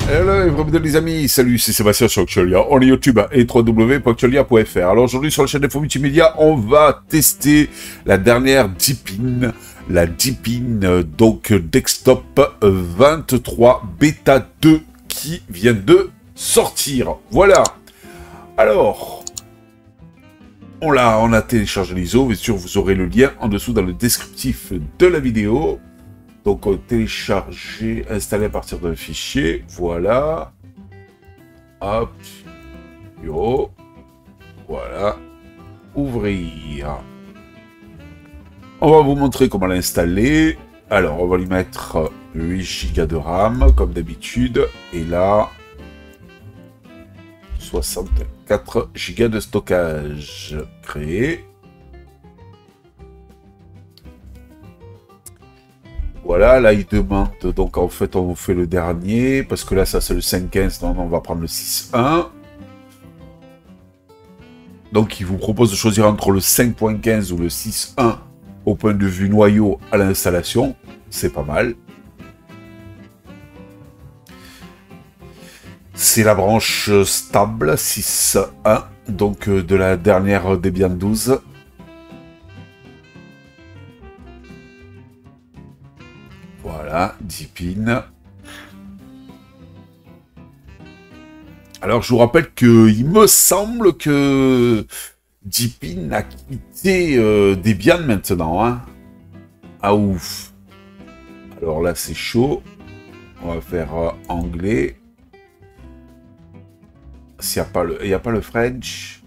Hello les amis, salut, c'est Sébastien sur Actualia, on est YouTube et www.actualia.fr. Alors aujourd'hui sur la chaîne Info Multimédia, on va tester la dernière Deepin, la Deepin donc Desktop 23 Beta 2 qui vient de sortir. Voilà. Alors, on a téléchargé l'ISO, bien sûr vous aurez le lien en dessous dans le descriptif de la vidéo. Donc, télécharger, installer à partir d'un fichier. Voilà. Hop. Yo. Voilà. Ouvrir. On va vous montrer comment l'installer. Alors, on va lui mettre 8 Go de RAM, comme d'habitude. Et là, 64 Go de stockage créé. Voilà, là, il demande, donc en fait, on fait le dernier, parce que là, ça, c'est le 5.15, non, on va prendre le 6.1. Donc, il vous propose de choisir entre le 5.15 ou le 6.1 au point de vue noyau à l'installation. C'est pas mal. C'est la branche stable 6.1, donc de la dernière Debian 12. Voilà, Deepin. Alors, je vous rappelle que il me semble que Deepin a quitté Debian maintenant. Hein. Ah ouf. Alors là, c'est chaud. On va faire anglais. S'il n'y a pas il n'y a pas le French.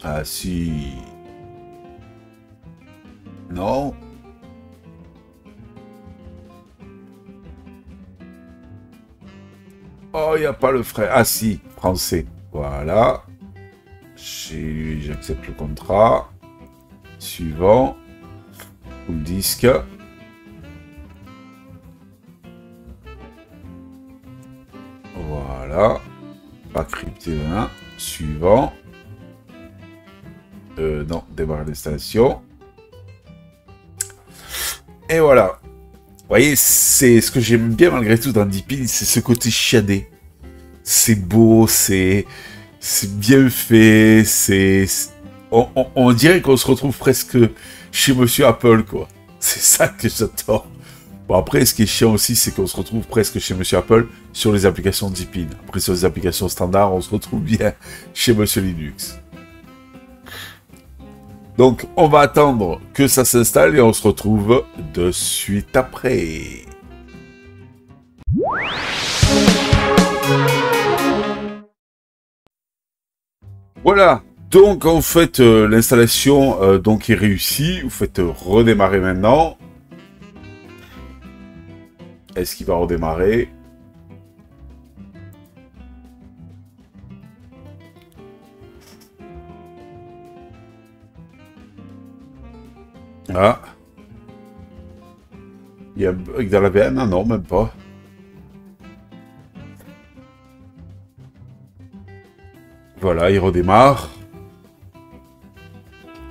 Ah si. Non. Oh, il n'y a pas le frère. Ah si, français. Voilà. J'accepte le contrat. Suivant. Full disque. Voilà. Pas crypté 1. Suivant. Non, démarrer l'installation. Et voilà. Vous voyez, c'est ce que j'aime bien malgré tout dans Deepin, c'est ce côté chiadé. C'est beau, c'est bien fait, on dirait qu'on se retrouve presque chez Monsieur Apple, quoi. C'est ça que j'adore. Bon, après, ce qui est chiant aussi, c'est qu'on se retrouve presque chez Monsieur Apple sur les applications Deepin. Après, sur les applications standards, on se retrouve bien chez Monsieur Linux. Donc, on va attendre que ça s'installe et on se retrouve de suite après. Voilà. Donc, en fait, l'installation donc est réussie. Vous faites redémarrer maintenant. Est-ce qu'il va redémarrer ? Ah. Il y a un bug dans la VM? Ah non, même pas. Voilà, il redémarre.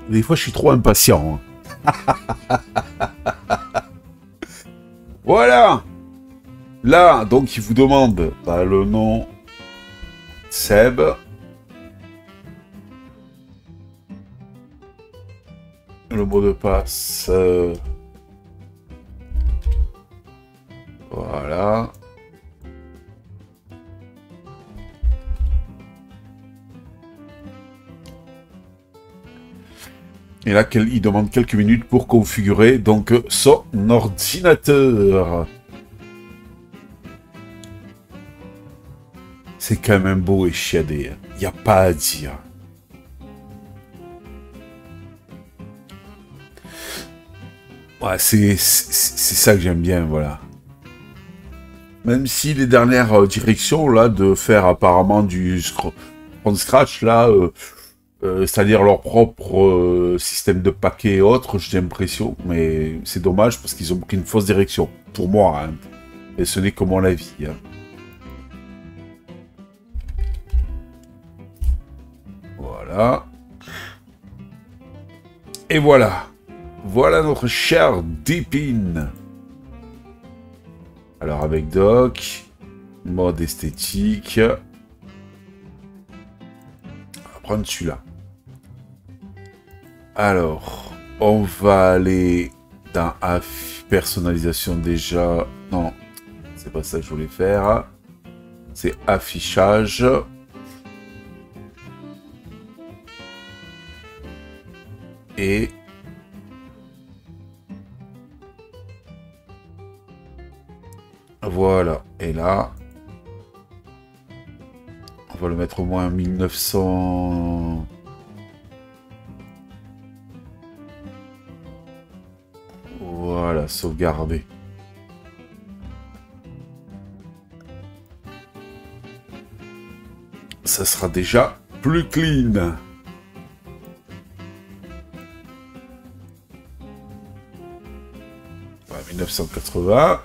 Des fois, je suis trop impatient. Hein. Voilà. Là, donc, il vous demande le nom Seb. Le mot de passe. Voilà. Et là, il demande quelques minutes pour configurer donc son ordinateur. C'est quand même beau et chiadé. Il n'y a pas à dire. Ouais, c'est ça que j'aime bien, voilà. Même si les dernières directions, là, de faire apparemment du from scratch, là, c'est-à-dire leur propre système de paquets et autres, j'ai l'impression, mais c'est dommage parce qu'ils ont pris une fausse direction, pour moi, hein. Et ce n'est que mon avis, hein. Voilà. Et voilà. Voilà notre cher Deepin. Alors avec doc. Mode esthétique. On va prendre celui-là. Alors, on va aller dans personnalisation déjà. Non, c'est pas ça que je voulais faire. C'est affichage. Et voilà. Et là, on va le mettre au moins à 1900. Voilà, sauvegarder. Ça sera déjà plus clean. Voilà, 1980.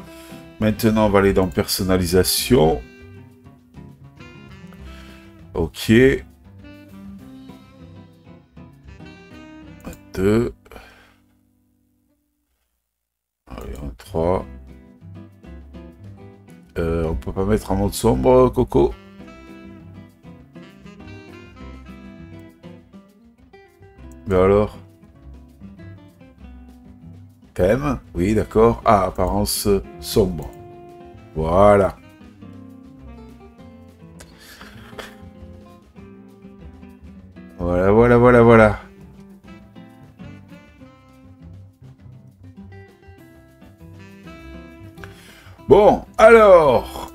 Maintenant, on va aller dans personnalisation. Ok. 2. Allez, 3. On peut pas mettre en mode sombre, Coco? Mais alors? Quand même? Oui, d'accord. Ah, apparence sombre. Voilà. Voilà, voilà, voilà, voilà. Bon, alors.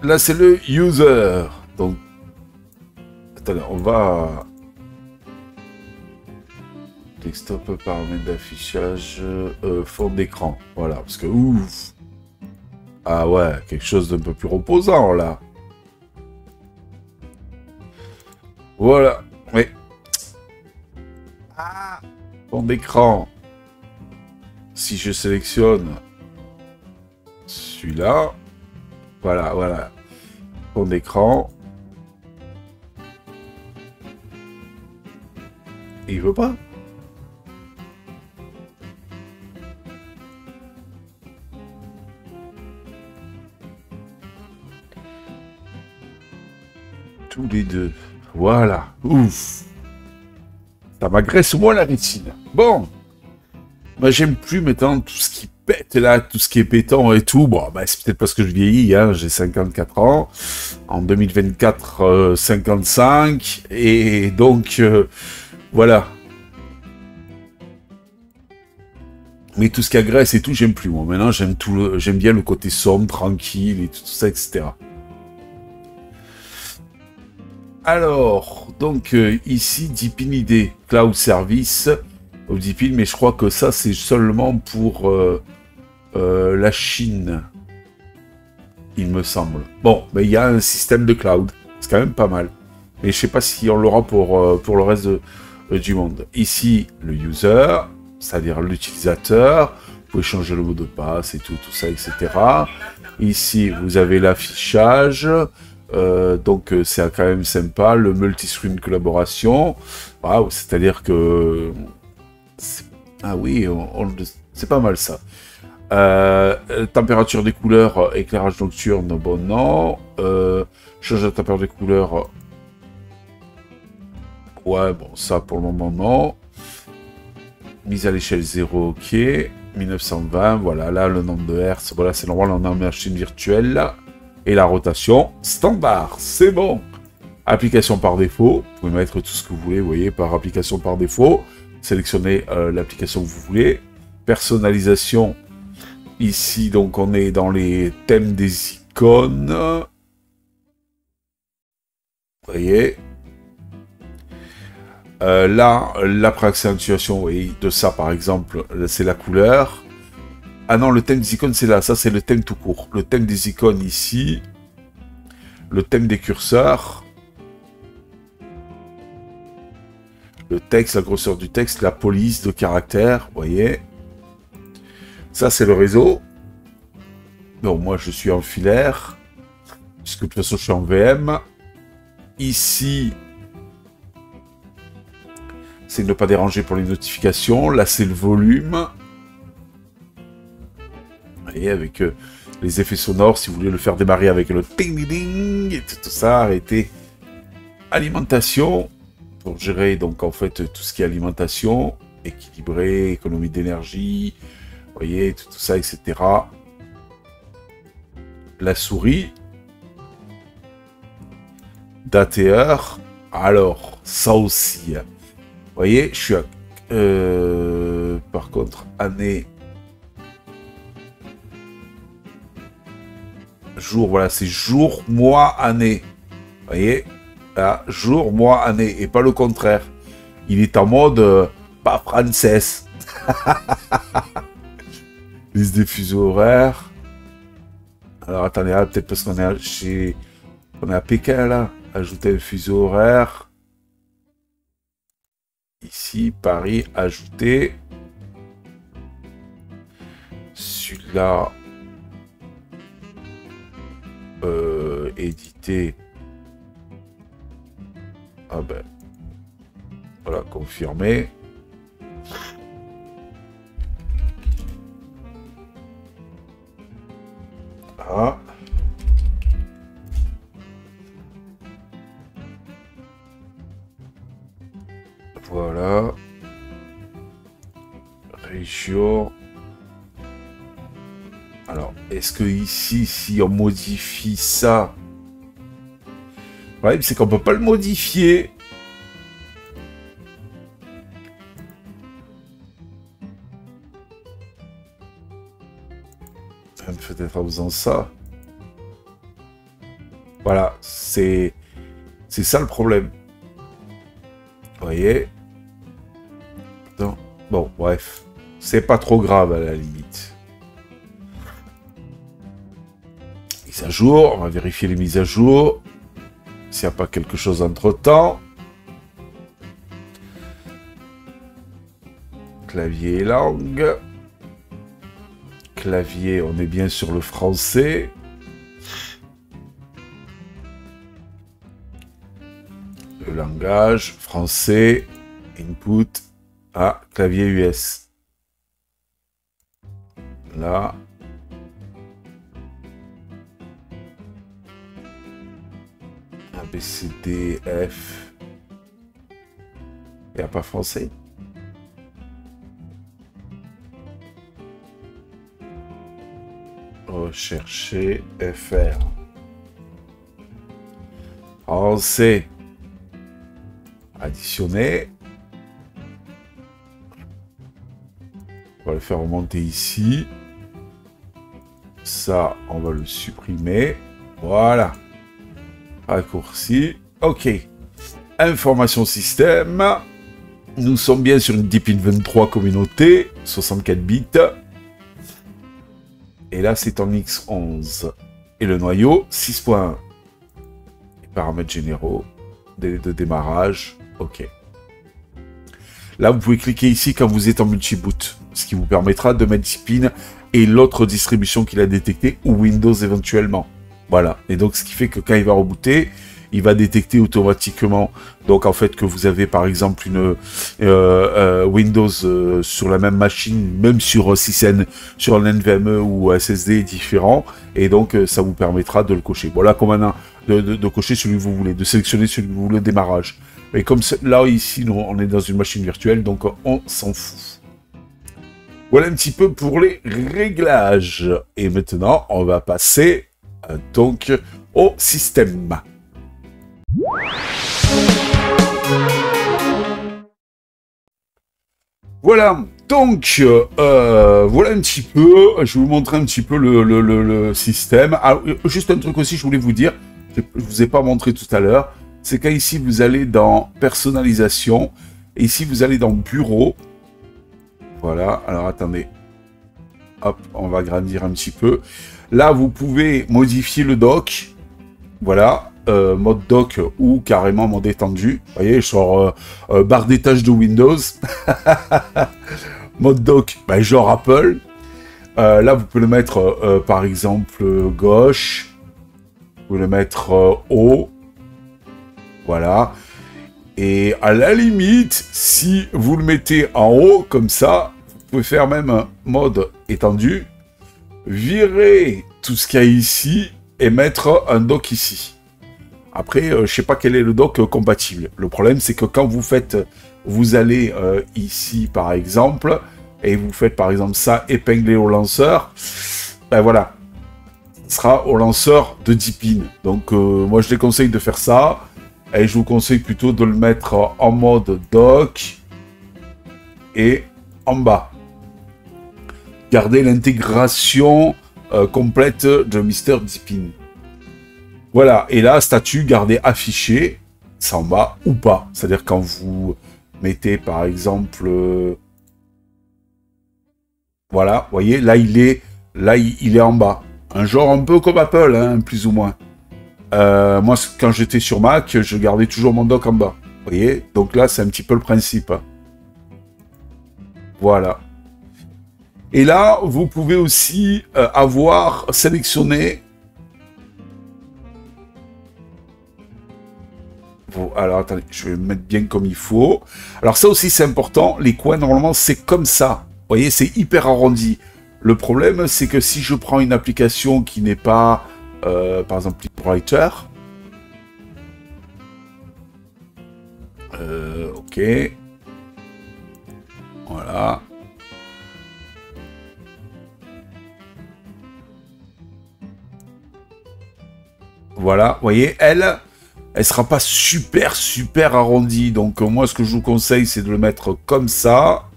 Là, c'est le user. Donc, attendez, on va... Desktop, paramètres d'affichage, fond d'écran. Voilà, parce que ouf. Ah ouais, quelque chose d'un peu plus reposant là. Voilà, oui. Ah, fond d'écran. Si je sélectionne celui-là, voilà, voilà. Fond d'écran. Il veut pas. Tous les deux. Voilà. Ouf. Ça m'agresse moins la rétine. Bon. Moi, j'aime plus maintenant tout ce qui pète là, tout ce qui est pétant et tout. Bon, bah, c'est peut-être parce que je vieillis, hein. J'ai 54 ans. En 2024, 55. Et donc, voilà. Mais tout ce qui agresse et tout, j'aime plus, moi. Maintenant, j'aime bien le côté sombre, tranquille et tout ça, etc. Alors, donc ici, Deepin ID, Cloud Service, Deepin, mais je crois que ça, c'est seulement pour la Chine, il me semble. Bon, mais il y a un système de cloud, c'est quand même pas mal. Mais je sais pas si on l'aura pour le reste du monde. Ici, le user, c'est-à-dire l'utilisateur, vous pouvez changer le mot de passe et tout ça, etc. Ici, vous avez l'affichage. Donc c'est quand même sympa, le multi-screen collaboration, wow, c'est-à-dire que... Ah oui, c'est pas mal ça. Température des couleurs, éclairage nocturne, bon non. Change la température des couleurs, ouais, bon ça pour le moment non. Mise à l'échelle 0, ok. 1920, voilà, là le nombre de Hertz, voilà c'est normal, on a une machine virtuelle. Et la rotation standard, c'est bon. Application par défaut, vous pouvez mettre tout ce que vous voulez, vous voyez, par application par défaut. Sélectionnez l'application que vous voulez. Personnalisation, ici, donc on est dans les thèmes des icônes. Vous voyez. Là, la préaccentuation, vous voyez, de ça par exemple, c'est la couleur. Ah non, le thème des icônes, c'est là. Ça, c'est le thème tout court. Le thème des icônes, ici. Le thème des curseurs. Le texte, la grosseur du texte, la police de caractère, vous voyez. Ça, c'est le réseau. Bon, moi, je suis en filaire. Puisque de toute façon, je suis en VM. Ici, c'est ne pas déranger pour les notifications. Là, c'est le volume. voyez, avec les effets sonores, si vous voulez le faire démarrer avec le ding-ding et tout ça, arrêtez. Alimentation, pour gérer donc en fait tout ce qui est alimentation, équilibré, économie d'énergie, vous voyez, tout ça, etc. La souris, date et heure, alors, ça aussi, vous voyez, je suis à, par contre, année, jour, voilà, c'est jour, mois, année, vous voyez, là, jour, mois, année, et pas le contraire. Il est en mode, pas français. Liste des fuseaux horaires. Alors, attendez, là, peut-être parce qu'on est chez... On est à Pékin, là. Ajouter un fuseau horaire. Ici, Paris, ajouter. Celui-là. Éditer. Ah ben. Voilà, confirmer. Ah. Voilà. Région. Alors, est-ce que ici, si on modifie ça... Ouais, c'est qu'on peut pas le modifier. Peut-être en faisant ça. Voilà, c'est ça le problème. Vous voyez? Non. Bon, bref. C'est pas trop grave à la limite. Mise à jour, on va vérifier les mises à jour. S'il n'y a pas quelque chose entre-temps. Clavier et langue. Clavier, on est bien sur le français. Le langage, français, input, clavier US. Là. A, B, C, D, F. Il n'y a pas français? Rechercher FR. Français. Additionner. On va le faire remonter ici. Ça, on va le supprimer. Voilà. Raccourci. OK. Information système. Nous sommes bien sur une Deepin 23 communauté. 64 bits. Et là, c'est en X11. Et le noyau, 6.1. Les paramètres généraux. Délai de démarrage. OK. Là, vous pouvez cliquer ici quand vous êtes en multi-boot. Ce qui vous permettra de mettre Deepin et l'autre distribution qu'il a détectée, ou Windows éventuellement. Voilà. Et donc, ce qui fait que quand il va rebooter, il va détecter automatiquement. Donc, en fait, que vous avez, par exemple, une Windows sur la même machine, même sur, si c'est sur un NVMe ou SSD différent. Et donc, ça vous permettra de le cocher. Voilà, comme maintenant, de cocher celui que vous voulez, de sélectionner celui que vous voulez, le démarrage. Et comme là, ici, nous, on est dans une machine virtuelle, donc on s'en fout. Voilà un petit peu pour les réglages. Et maintenant, on va passer donc au système. Voilà, donc, voilà un petit peu, je vais vous montrer un petit peu le système. Ah, juste un truc aussi, je voulais vous dire, je ne vous ai pas montré tout à l'heure, c'est qu'ici, vous allez dans personnalisation, et ici, vous allez dans bureau. Voilà, alors attendez, hop, on va grandir un petit peu. Là, vous pouvez modifier le dock, voilà. Mode dock ou carrément mode étendu. Vous voyez, genre barre des tâches de Windows. Mode dock, bah, genre Apple. Là, vous pouvez le mettre, par exemple, gauche. Vous pouvez le mettre haut. Voilà. Et à la limite, si vous le mettez en haut, comme ça, vous pouvez faire même un mode étendu. virer tout ce qu'il y a ici et mettre un dock ici. Après, je sais pas quel est le dock compatible. Le problème, c'est que quand vous allez ici, par exemple, et vous faites, par exemple, ça, épingler au lanceur, ben voilà, ce sera au lanceur de 10 pins. Donc, moi, je déconseille de faire ça, et je vous conseille plutôt de le mettre en mode dock et en bas. Gardez l'intégration complète de Mister Deepin. Voilà, et là, statut, gardez affiché, c'est en bas ou pas. C'est-à-dire quand vous mettez, par exemple... voilà, vous voyez, là, il est en bas. Un genre un peu comme Apple, hein, plus ou moins. Moi, quand j'étais sur Mac, je gardais toujours mon dock en bas. Vous voyez, donc là, c'est un petit peu le principe. Voilà. Et là, vous pouvez aussi sélectionné... Bon, alors, attendez, je vais me mettre bien comme il faut. Alors, ça aussi, c'est important. Les coins, normalement, c'est comme ça. Vous voyez, c'est hyper arrondi. Le problème, c'est que si je prends une application qui n'est pas, par exemple, LibreWriter... ok. Voilà. Voilà, vous voyez, elle sera pas super arrondie. Donc moi, ce que je vous conseille, c'est de le mettre comme ça.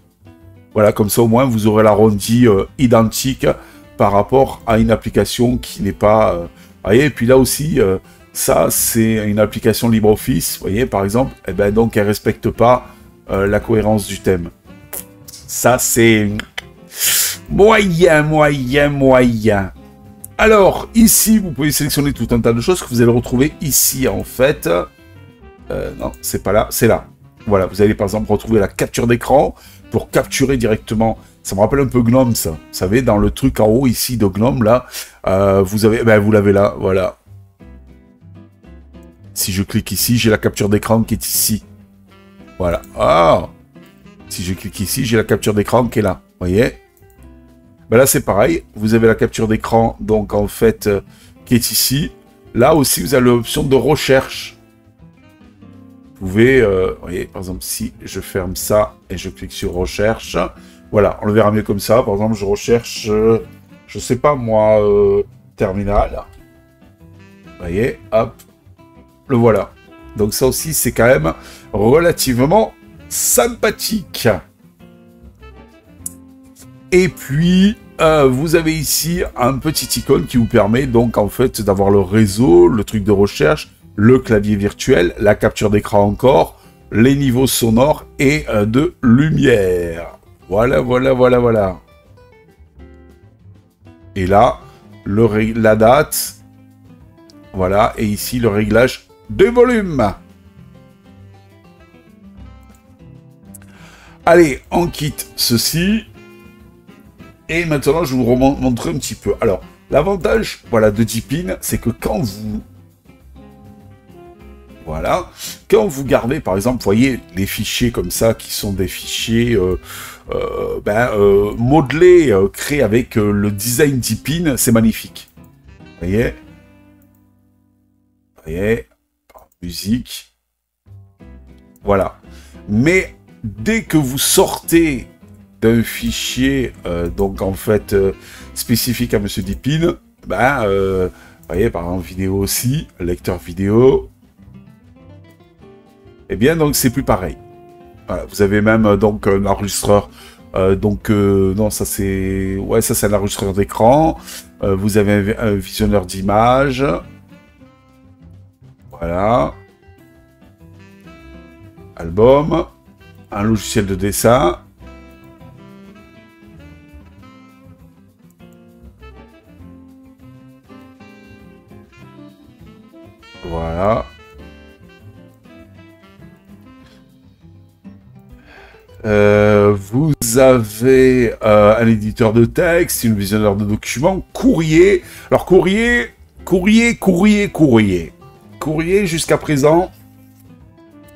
Voilà, comme ça au moins, vous aurez l'arrondi identique par rapport à une application qui n'est pas... vous voyez, et puis là aussi, ça, c'est une application LibreOffice, vous voyez, par exemple, et ben donc, elle respecte pas la cohérence du thème. Ça, c'est moyen. Alors, ici, vous pouvez sélectionner tout un tas de choses que vous allez retrouver ici, en fait. Non, c'est pas là, c'est là. Voilà, vous allez par exemple retrouver la capture d'écran pour capturer directement. Ça me rappelle un peu Gnome, ça. Vous savez, dans le truc en haut ici de Gnome, là, vous l'avez là, voilà. Si je clique ici, j'ai la capture d'écran qui est ici. Voilà. Ah! Si je clique ici, j'ai la capture d'écran qui est là. Vous voyez? Ben là, c'est pareil. Vous avez la capture d'écran, donc en fait, qui est ici. Là aussi, vous avez l'option de recherche. Vous pouvez, vous voyez, par exemple, si je ferme ça et je clique sur recherche, voilà, on le verra mieux comme ça. Par exemple, je recherche, je sais pas moi, terminal. Vous voyez, hop, le voilà. Donc ça aussi, c'est quand même relativement sympathique. Et puis, vous avez ici un petit icône qui vous permet donc en fait d'avoir le réseau, le truc de recherche, le clavier virtuel, la capture d'écran encore, les niveaux sonores et de lumière. Voilà. Et là, la date. Voilà, et ici le réglage de volume. Allez, on quitte ceci. Et maintenant, je vais vous montrer un petit peu. Alors, l'avantage, voilà, de Deepin, c'est que quand vous... Voilà. Quand vous gardez, par exemple, vous voyez, les fichiers comme ça, qui sont des fichiers modelés, créés avec le design Deepin, c'est magnifique. Vous voyez? Vous voyez? Musique. Voilà. Mais dès que vous sortez d'un fichier, donc en fait, spécifique à Monsieur Deepin, vous voyez, par exemple, vidéo aussi, lecteur vidéo, eh bien, donc, c'est plus pareil. Voilà, vous avez même, donc, un enregistreur, non, ça, c'est... Ouais, ça, c'est un enregistreur d'écran. Vous avez un visionneur d'images. Voilà. Album. Un logiciel de dessin. Voilà. Vous avez un éditeur de texte, un visionneur de documents, courrier. Alors courrier jusqu'à présent,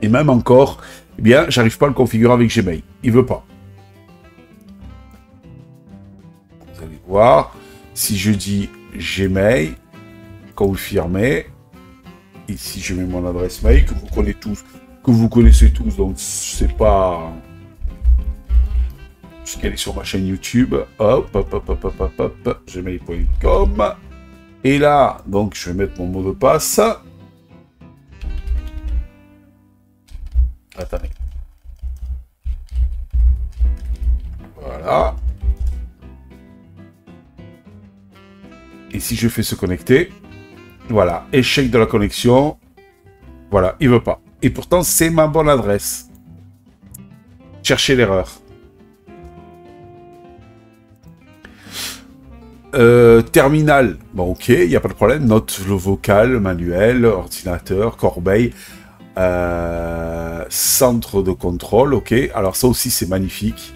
et même encore, eh bien, j'arrive pas à le configurer avec Gmail. Il veut pas. Vous allez voir. Si je dis Gmail, confirmer, ici je mets mon adresse mail que vous connaissez tous, donc c'est pas jusqu'à aller sur ma chaîne YouTube, hop, gmail.com, et là, donc je vais mettre mon mot de passe. Attendez. Voilà. Et si je fais se connecter, voilà, échec de la connexion, voilà, il veut pas. Et pourtant, c'est ma bonne adresse. Cherchez l'erreur. Terminal, bon ok, il n'y a pas de problème. Note le vocal, manuel, ordinateur, corbeille, centre de contrôle, ok. Alors ça aussi, c'est magnifique.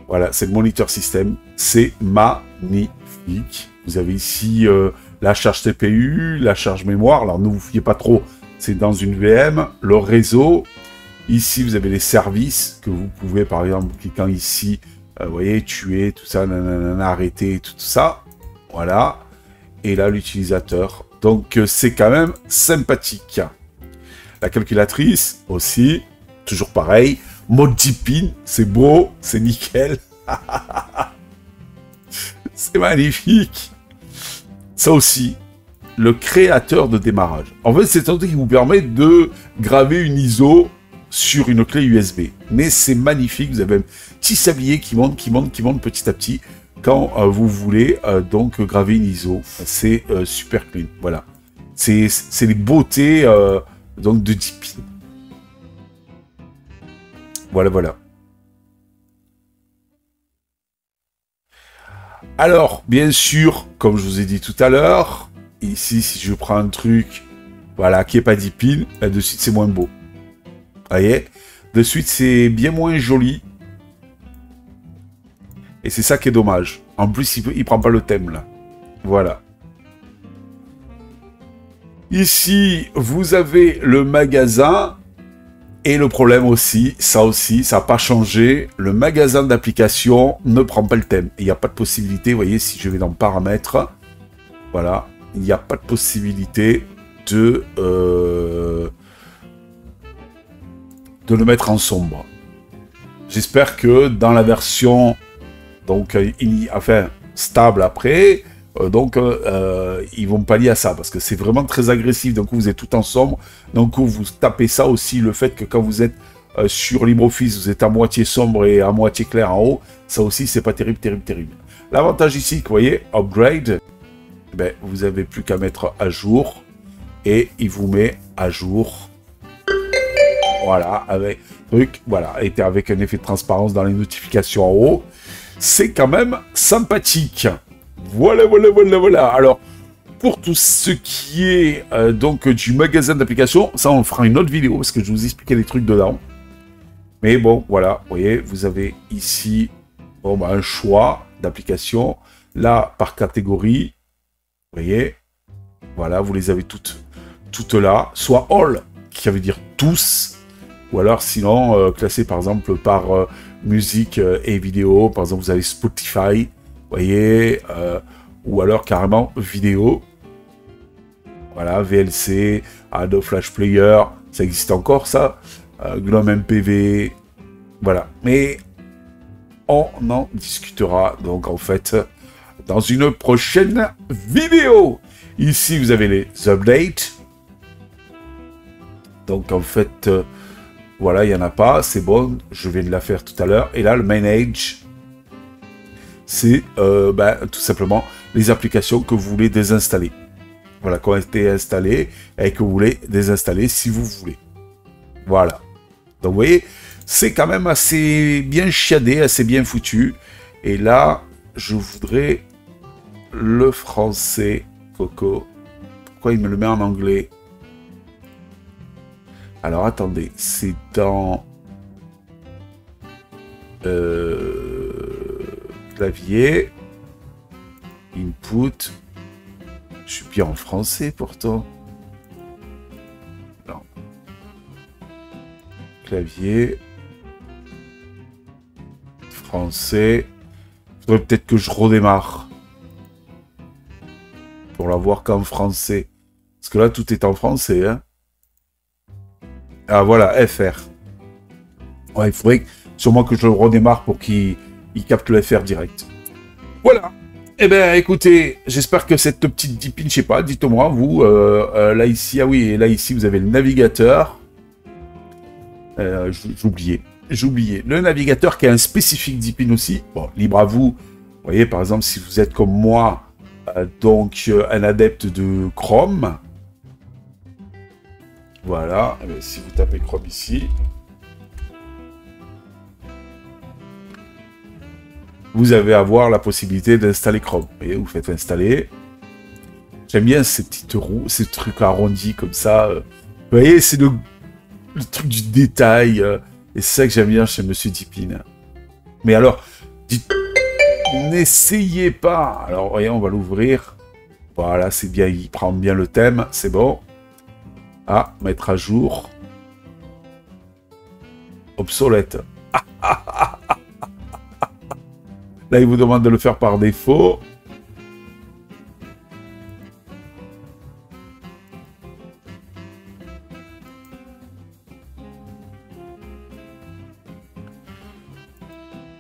Voilà, c'est le moniteur système, c'est magnifique. Vous avez ici la charge CPU, la charge mémoire. Alors ne vous fiez pas trop, c'est dans une VM. Le réseau. Ici, vous avez les services que vous pouvez, par exemple, cliquant ici, vous voyez, tuer, tout ça, nanana, arrêter, tout ça. Voilà. Et là, l'utilisateur. Donc, c'est quand même sympathique. La calculatrice aussi, toujours pareil. Mode Deepin, c'est beau, c'est nickel. C'est magnifique. Ça aussi, le créateur de démarrage. En fait, c'est un truc qui vous permet de graver une ISO sur une clé USB. Mais c'est magnifique, vous avez un petit sablier qui monte petit à petit quand vous voulez donc graver une ISO. C'est super clean, voilà. C'est les beautés donc de Deepin. Voilà, voilà. Alors, bien sûr, comme je vous ai dit tout à l'heure, ici, si je prends un truc, voilà, qui n'est pas Deepin, de suite, c'est moins beau. Vous voyez? De suite, c'est bien moins joli. Et c'est ça qui est dommage. En plus, il prend pas le thème, là. Voilà. Ici, vous avez le magasin. Et le problème aussi, ça n'a pas changé. Le magasin d'applications ne prend pas le thème. Il n'y a pas de possibilité, vous voyez, si je vais dans paramètres, voilà, il n'y a pas de possibilité de le mettre en sombre. J'espère que dans la version donc, stable après, ils vont pallier à ça, parce que c'est vraiment très agressif. D'un coup, vous êtes tout en sombre. D'un coup, vous tapez ça aussi, le fait que quand vous êtes sur LibreOffice, vous êtes à moitié sombre et à moitié clair en haut. Ça aussi, c'est pas terrible, terrible, terrible. L'avantage ici, que vous voyez, Upgrade, ben, vous avez plus qu'à mettre à jour. Et il vous met à jour. Voilà, avec truc, voilà, et avec un effet de transparence dans les notifications en haut. C'est quand même sympathique. Voilà, voilà, voilà, voilà. Alors, pour tout ce qui est donc du magasin d'applications, ça on fera une autre vidéo parce que je vous expliquais les trucs dedans. Mais bon, voilà, vous voyez, vous avez ici bon, bah, un choix d'applications. Là, par catégorie, vous voyez, voilà, vous les avez toutes là. Soit all, qui veut dire tous, ou alors sinon, classé par exemple par musique et vidéo. Par exemple, vous avez Spotify. Vous voyez, ou alors carrément vidéo. Voilà, VLC, Adobe Flash Player, ça existe encore ça. GNOME MPV, voilà. Mais on en discutera donc en fait dans une prochaine vidéo. Ici, vous avez les updates. Donc en fait, voilà, il n'y en a pas, c'est bon, je viens de la faire tout à l'heure. Et là, le Manage, c'est tout simplement les applications que vous voulez désinstaller. Voilà, qui ont été installées et que vous voulez désinstaller si vous voulez. Voilà. Donc, vous voyez, c'est quand même assez bien chiadé, assez bien foutu. Et là, je voudrais le français, Coco. Pourquoi il me le met en anglais? Alors, attendez, c'est dans... clavier, input, je suis bien en français pourtant. Non. Clavier, français. Il faudrait peut-être que je redémarre. pour l'avoir qu'en français. Parce que là, tout est en français. Hein. Ah, voilà, FR. Ouais, il faudrait sûrement que je le redémarre pour qu'il capte le FR direct. Voilà. Eh bien, écoutez, j'espère que cette petite dipine, je sais pas, dites-moi, vous, là, ici, ah oui, et là, ici, vous avez le navigateur. J'oubliais. Le navigateur qui a un spécifique dipine aussi. Bon, libre à vous. Vous voyez, par exemple, si vous êtes comme moi, donc un adepte de Chrome. Voilà. Si vous tapez Chrome ici. Vous avez à avoir la possibilité d'installer Chrome. Vous voyez, vous faites installer. J'aime bien ces petites roues, ces trucs arrondis comme ça. Vous voyez, c'est le truc du détail. Et c'est ça que j'aime bien chez Monsieur Dipine. Mais alors, dites, n'essayez pas. Alors, voyez, on va l'ouvrir. Voilà, c'est bien, il prend bien le thème, c'est bon. Ah, mettre à jour. Obsolète. Là, il vous demande de le faire par défaut.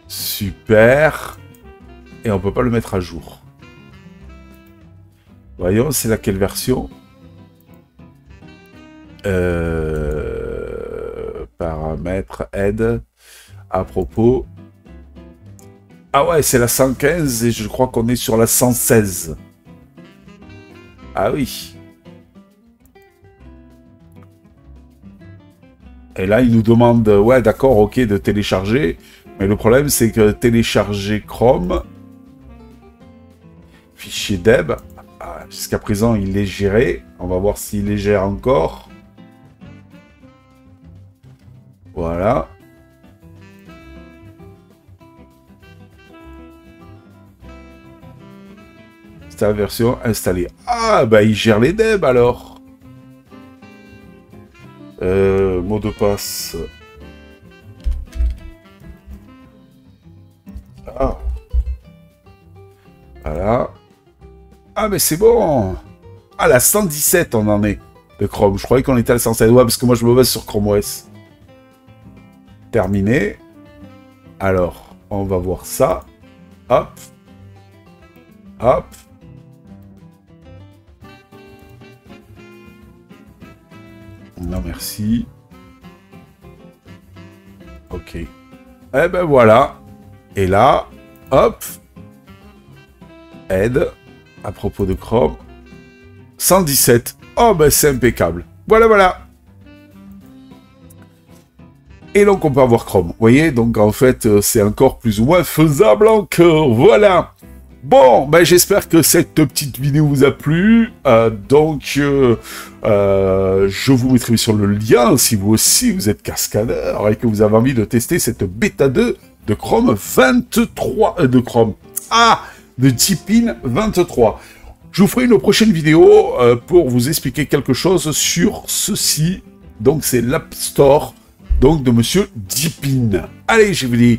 Super. Et on peut pas le mettre à jour. Voyons, c'est laquelle version? Paramètres, aide. À propos. Ah ouais, c'est la 115 et je crois qu'on est sur la 116. Ah oui. Et là, il nous demande, ouais, d'accord, ok, de télécharger. Mais le problème, c'est que télécharger Chrome, fichier deb, jusqu'à présent, il est géré. On va voir s'il les gère encore. Voilà. C'est la version installée. Ah, bah, il gère les deb, alors. Mot de passe. Ah. Voilà. Ah, mais c'est bon. Ah, la 117, on en est. De Chrome. Je croyais qu'on était à la 116. Ouais, parce que moi, je me base sur Chrome OS. Terminé. Alors, on va voir ça. Hop. Hop. Non, merci. Ok. Eh ben voilà. Et là, hop. Aide. À propos de Chrome. 117. Oh, ben c'est impeccable. Voilà, voilà. Et donc, on peut avoir Chrome. Vous voyez, donc en fait, c'est encore plus ou moins faisable encore. Voilà. Bon, ben j'espère que cette petite vidéo vous a plu. Je vous mettrai sur le lien si vous aussi vous êtes cascadeur et que vous avez envie de tester cette bêta 2 de Chrome 23 de Dipine 23. Je vous ferai une prochaine vidéo pour vous expliquer quelque chose sur ceci. Donc c'est l'App Store donc de Monsieur Dipine. Allez, je vous dis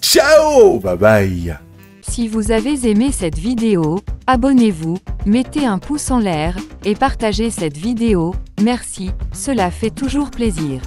ciao, bye bye. Si vous avez aimé cette vidéo, abonnez-vous, mettez un pouce en l'air, et partagez cette vidéo, merci, cela fait toujours plaisir.